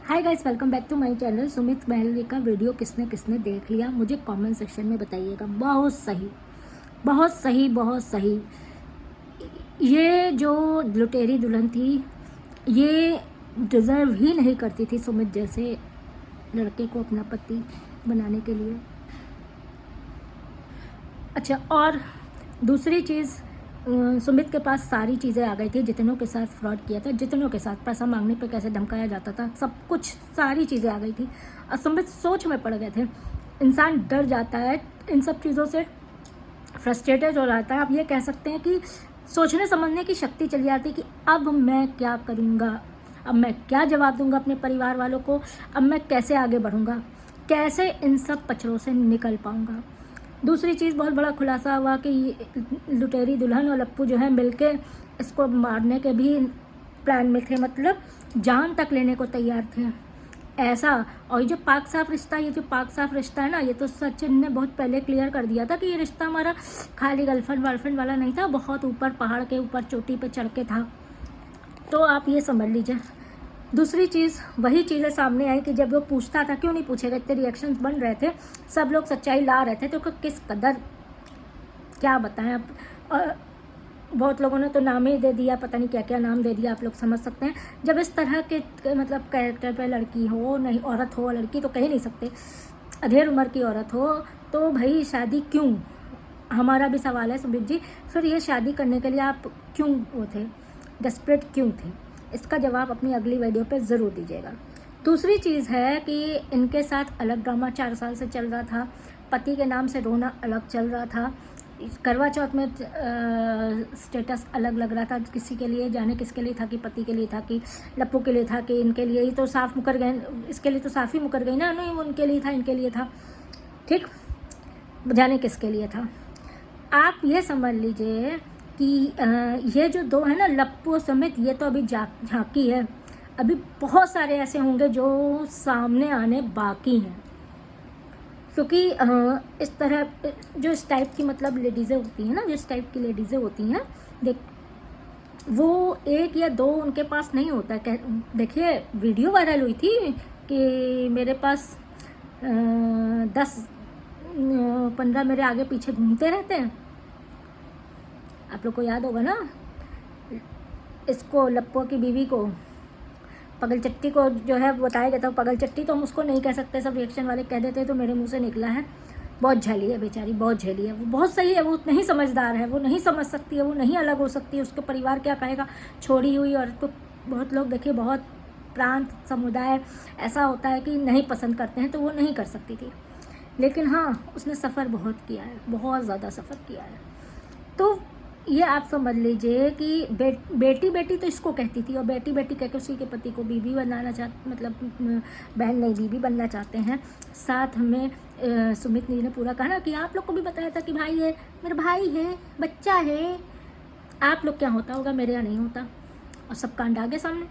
Hi guys, welcome back to my channel. Sumit Mahal का video किसने किसने देख लिया मुझे कमेंट सेक्शन में बताइएगा। बहुत सही, बहुत सही, बहुत सही। ये जो लुटेरी दुल्हन थी ये डिज़र्व ही नहीं करती थी सुमित जैसे लड़के को अपना पति बनाने के लिए। अच्छा, और दूसरी चीज़, सुमित के पास सारी चीज़ें आ गई थी। जितनों के साथ फ्रॉड किया था, जितनों के साथ पैसा मांगने पे कैसे धमकाया जाता था, सब कुछ सारी चीज़ें आ गई थी। और सुमित सोच में पड़ गए थे। इंसान डर जाता है इन सब चीज़ों से, फ्रस्ट्रेटेड हो जाता है। आप ये कह सकते हैं कि सोचने समझने की शक्ति चली जाती है कि अब मैं क्या करूँगा, अब मैं क्या जवाब दूंगा अपने परिवार वालों को, अब मैं कैसे आगे बढ़ूँगा, कैसे इन सब पचड़ों से निकल पाऊँगा। दूसरी चीज़, बहुत बड़ा खुलासा हुआ कि लुटेरी दुल्हन और लप्पू जो है मिलके इसको मारने के भी प्लान में थे, मतलब जान तक लेने को तैयार थे ऐसा। और ये जो पाक साफ रिश्ता, ये जो पाक साफ रिश्ता है ना, ये तो सचिन ने बहुत पहले क्लियर कर दिया था कि ये रिश्ता हमारा खाली गर्लफ्रेंड वर्लफ्रेंड वाला नहीं था, बहुत ऊपर पहाड़ के ऊपर चोटी पे चढ़ के था। तो आप ये समझ लीजिए। दूसरी चीज़, वही चीज़ें सामने आई कि जब वो पूछता था, क्यों नहीं पूछेगा, इतने रिएक्शंस बन रहे थे, सब लोग सच्चाई ला रहे थे, तो किस कदर क्या बताएं अब। और बहुत लोगों ने तो नाम ही दे दिया, पता नहीं क्या क्या नाम दे दिया, आप लोग समझ सकते हैं। जब इस तरह के मतलब कैरेक्टर पे लड़की हो, नहीं औरत हो, लड़की तो कह ही नहीं सकते, अधेड़ उम्र की औरत हो, तो भाई शादी क्यों, हमारा भी सवाल है सुमित जी। फिर ये शादी करने के लिए आप क्यों वो थे, डेस्परेट क्यों थे, इसका जवाब अपनी अगली वीडियो पे ज़रूर दीजिएगा। दूसरी चीज़ है कि इनके साथ अलग ड्रामा 4 साल से चल रहा था, पति के नाम से रोना अलग चल रहा था, करवा चौथ में स्टेटस अलग लग रहा था, किसी के लिए जाने किसके लिए था, कि पति के लिए था, कि लप्पू के लिए था, कि इनके लिए ही, तो साफ मुकर गए, इसके लिए तो साफ ही मुकर गई ना, नहीं वो उनके लिए था, इनके लिए था, ठीक, जाने किसके लिए था। आप ये समझ लीजिए कि ये जो दो है ना, लप्पू समेत, ये तो अभी झांकी है, अभी बहुत सारे ऐसे होंगे जो सामने आने बाकी हैं। क्योंकि इस तरह जो इस टाइप की मतलब लेडीज़ें होती हैं ना, जिस टाइप की लेडीज़ें होती हैं, देख वो एक या दो उनके पास नहीं होता है। देखिए वीडियो वायरल हुई थी कि मेरे पास 10-15 मेरे आगे पीछे घूमते रहते हैं। आप लोग को याद होगा ना, इसको लप्पू की बीवी को, पगल चट्टी को जो है बताया गया था। पगल चट्टी तो हम उसको नहीं कह सकते, सब रिएक्शन वाले कह देते, तो मेरे मुंह से निकला है। बहुत झेली है बेचारी, बहुत झेली है। वो बहुत सही है, वो नहीं समझदार है, वो नहीं समझ सकती है, वो नहीं अलग हो सकती है। उसके परिवार क्या कहेगा, छोड़ी हुई औरत को बहुत लोग देखिए, बहुत प्रांत समुदाय ऐसा होता है कि नहीं पसंद करते हैं, तो वो नहीं कर सकती थी। लेकिन हाँ, उसने सफ़र बहुत किया है, बहुत ज़्यादा सफ़र किया है। तो ये आप समझ लीजिए कि बेटी बेटी तो इसको कहती थी, और बेटी बेटी कहकर उसी के पति को बीवी बनाना मतलब बहन नहीं, बीवी बनना चाहते हैं। साथ में सुमित जी ने पूरा कहा ना कि आप लोग को भी बताया था कि भाई है, मेरा भाई है, बच्चा है। आप लोग क्या होता होगा, मेरे यहाँ नहीं होता। और सब कांड आ गए सामने,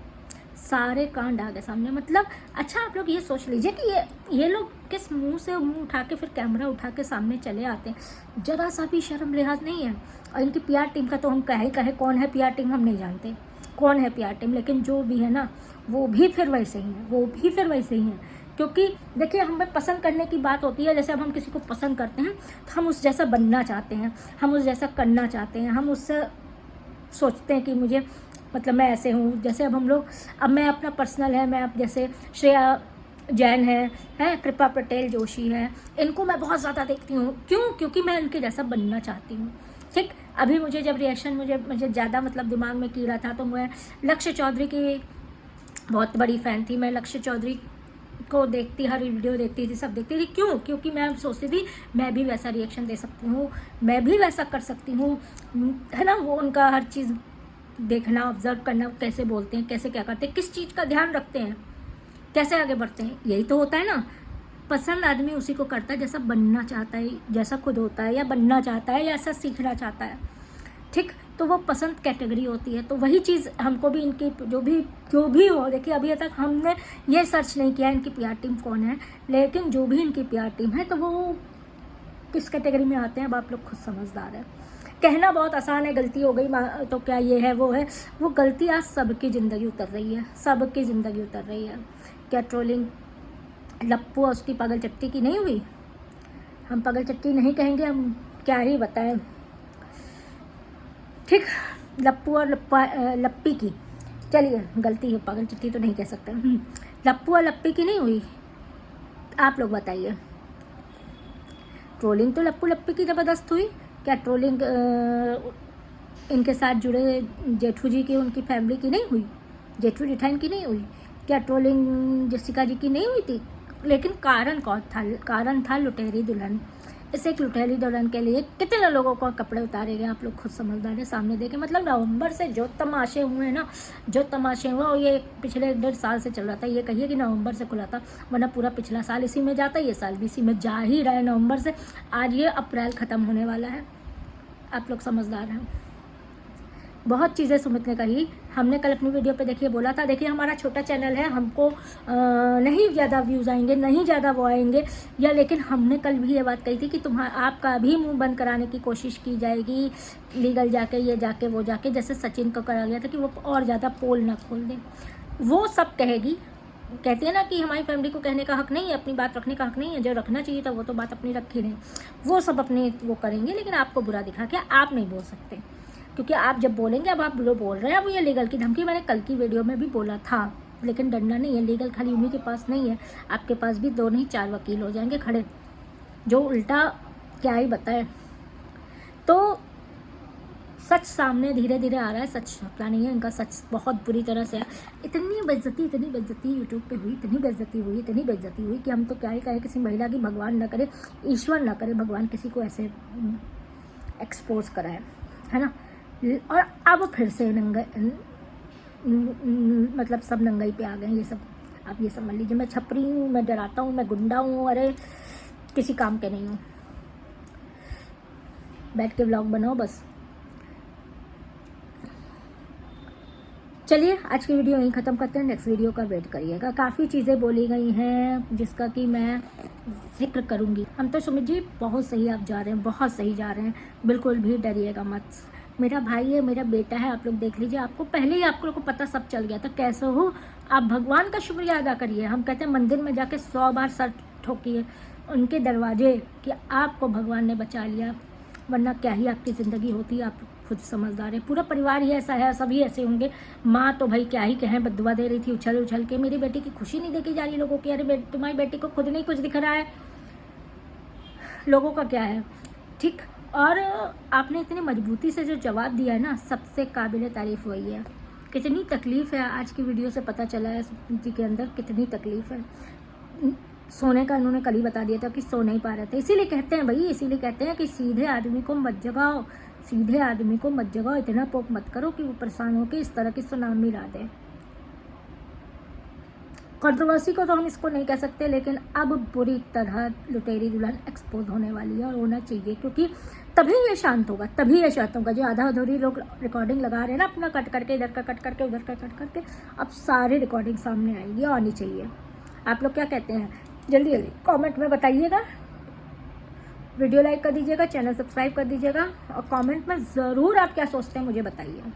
सारे कांड आ गए सामने। मतलब अच्छा, आप लोग ये सोच लीजिए कि ये लोग किस मुंह से मुंह उठा के फिर कैमरा उठा के सामने चले आते हैं, जरा सा भी शर्म लिहाज नहीं है। और इनकी पीआर टीम का तो हम कहे कौन है पीआर टीम, हम नहीं जानते कौन है पीआर टीम, लेकिन जो भी है ना, वो भी फिर वैसे ही है, वो भी फिर वैसे ही हैं। क्योंकि देखिए, हमें पसंद करने की बात होती है, जैसे अब हम किसी को पसंद करते हैं तो हम उस जैसा बनना चाहते हैं, हम उस जैसा करना चाहते हैं, हम उससे सोचते हैं कि मुझे मतलब मैं ऐसे हूँ। जैसे अब हम लोग, अब मैं अपना पर्सनल है, मैं अब जैसे श्रेया जैन है, कृपा पटेल जोशी है, इनको मैं बहुत ज़्यादा देखती हूँ। क्यों? क्योंकि मैं इनके जैसा बनना चाहती हूँ, ठीक। अभी मुझे जब रिएक्शन मुझे ज़्यादा मतलब दिमाग में कीड़ा था, तो मैं लक्ष्य चौधरी की बहुत बड़ी फ़ैन थी। मैं लक्ष्य चौधरी को देखती, हर वीडियो देखती थी, सब देखती थी। क्यों? क्योंकि मैं सोचती थी मैं भी वैसा रिएक्शन दे सकती हूँ, मैं भी वैसा कर सकती हूँ, है ना। वो उनका हर चीज़ देखना, ऑब्जर्व करना, कैसे बोलते हैं, कैसे क्या करते हैं, किस चीज़ का ध्यान रखते हैं, कैसे आगे बढ़ते हैं, यही तो होता है ना। पसंद आदमी उसी को करता है जैसा बनना चाहता है, जैसा खुद होता है, या बनना चाहता है, या ऐसा सीखना चाहता है, ठीक। तो वो पसंद कैटेगरी होती है। तो वही चीज़ हमको भी, इनकी जो भी हो, देखिए अभी तक हमने ये सर्च नहीं किया इनकी पीआर टीम कौन है, लेकिन जो भी इनकी पीआर टीम है, तो वो किस कैटेगरी में आते हैं, अब आप लोग खुद समझदार है, कहना बहुत आसान है, गलती हो गई तो क्या ये है वो है, वो गलती आज सबकी ज़िंदगी उतर रही है, सबकी ज़िंदगी उतर रही है। क्या ट्रोलिंग लप्पू और उसकी पागल चट्टी की नहीं हुई? हम पागल चट्टी नहीं कहेंगे, हम क्या ही बताएं। ठीक, लप्पू और लप्पी की, चलिए गलती है, पागल चट्टी तो नहीं कह सकते। लप्पू और लप्पी की नहीं हुई? आप लोग बताइए। ट्रोलिंग तो लप्पू लप्पी की ज़बरदस्त हुई। क्या ट्रोलिंग इनके साथ जुड़े जेठू जी की, उनकी फैमिली की नहीं हुई? जेठू जेठानी की नहीं हुई? क्या ट्रोलिंग जसिका जी की नहीं हुई थी? लेकिन कारण कौन था? कारण था लुटेरी दुल्हन। इस एक लुटेरी दुल्हन के लिए कितने लोगों को कपड़े उतारे गए, आप लोग खुद समझदार है, सामने देखें। मतलब नवंबर से जो तमाशे हुए ना, जो तमाशे हुए, और ये पिछले 1.5 साल से चल रहा था। ये कहिए कि नवंबर से खुला था, वरना पूरा पिछला साल इसी में जाता, ये साल भी इसी में जा ही रहा है नवंबर से। आज ये अप्रैल ख़त्म होने वाला है। आप लोग समझदार हैं। बहुत चीज़ें सुमित ने कही, हमने कल अपनी वीडियो पे देखिए बोला था, देखिए हमारा छोटा चैनल है, हमको नहीं ज़्यादा व्यूज़ आएंगे, नहीं ज़्यादा वो आएंगे या, लेकिन हमने कल भी ये बात कही थी कि आपका भी मुंह बंद कराने की कोशिश की जाएगी, लीगल जाके, ये जाके, वो जाके, जैसे सचिन को करा गया था कि वो और ज़्यादा पोल ना खोल दे। वो सब कहेगी, कहती है ना कि हमारी फैमिली को कहने का हक नहीं है, अपनी बात रखने का हक नहीं है, जो रखना चाहिए था वो तो बात अपनी रखी नहीं। वो सब अपने वो करेंगे, लेकिन आपको बुरा दिखा के आप नहीं बोल सकते, क्योंकि आप जब बोलेंगे, अब आप जो बोल रहे हैं, अब ये लीगल की धमकी मैंने कल की वीडियो में भी बोला था, लेकिन डरना नहीं है, लीगल खाली उन्हीं के पास नहीं है, आपके पास भी 2 नहीं 4 वकील हो जाएंगे खड़े, जो उल्टा क्या ही बताए। तो सच सामने धीरे धीरे आ रहा है, सच छपता नहीं है, इनका सच बहुत बुरी तरह से है। इतनी बेइज्जती यूट्यूब पे हुई, इतनी बेइज्जती हुई कि हम तो क्या ही कहें, किसी महिला की, भगवान न करे, ईश्वर न करे, भगवान किसी को ऐसे एक्सपोज कराए, है ना। और अब फिर से मतलब सब नंगाई पे आ गए ये सब। आप ये समझ लीजिए, मैं छपरी हूँ, मैं डराता हूँ, मैं गुंडा हूँ, अरे किसी काम के नहीं हूँ। बैठ के व्लॉग बनाओ बस। चलिए आज की वीडियो यहीं ख़त्म करते हैं, नेक्स्ट वीडियो का वेट करिएगा। काफ़ी चीज़ें बोली गई हैं जिसका कि मैं जिक्र करूँगी। हम तो सुमित जी बहुत सही आप जा रहे हैं, बहुत सही जा रहे हैं, बिल्कुल भी डरिएगा मत। मेरा भाई है, मेरा बेटा है, आप लोग देख लीजिए, आपको पहले ही आप लोग को पता सब चल गया था कैसे हो। आप भगवान का शुक्रिया अदा करिए। हम कहते हैं मंदिर में जाके 100 बार सर ठोकिए उनके दरवाजे कि आपको भगवान ने बचा लिया, वरना क्या ही आपकी ज़िंदगी होती। आप खुद समझदार है, पूरा परिवार ही ऐसा है, सभी ऐसे होंगे। माँ तो भाई क्या ही कहें, बद्दुआ दे रही थी उछल उछल के। मेरी बेटी की खुशी नहीं देखी जा रही लोगों की, अरे तुम्हारी बेटी को खुद नहीं कुछ दिख रहा है, लोगों का क्या है। ठीक, और आपने इतनी मजबूती से जो जवाब दिया है ना, सबसे काबिल तारीफ़ वही है। कितनी तकलीफ़ है, आज की वीडियो से पता चला है जी के अंदर कितनी तकलीफ़ है। सोने का इन्होंने कल ही बता दिया था कि सो नहीं पा रहे थे, इसीलिए कहते हैं भाई, इसीलिए कहते हैं कि सीधे आदमी को मत जगाओ, सीधे आदमी को मत जगाओ, इतना पोक मत करो कि वो परेशान हो के इस तरह की सुनामी ला दे। कंट्रोवर्सी को तो हम इसको नहीं कह सकते, लेकिन अब बुरी तरह लुटेरी दुल्हन एक्सपोज होने वाली है, और होना चाहिए, क्योंकि तभी ये शांत होगा, तभी ये शांत होगा। जो आधा अधूरी लोग रिकॉर्डिंग लगा रहे हैं ना अपना, कट करके, इधर का कट करके, उधर का कट करके, अब सारी रिकॉर्डिंग सामने आएगी, आनी चाहिए। आप लोग क्या कहते हैं, जल्दी जल्दी कमेंट में बताइएगा। वीडियो लाइक कर दीजिएगा, चैनल सब्सक्राइब कर दीजिएगा, और कमेंट में ज़रूर आप क्या सोचते हैं मुझे बताइए।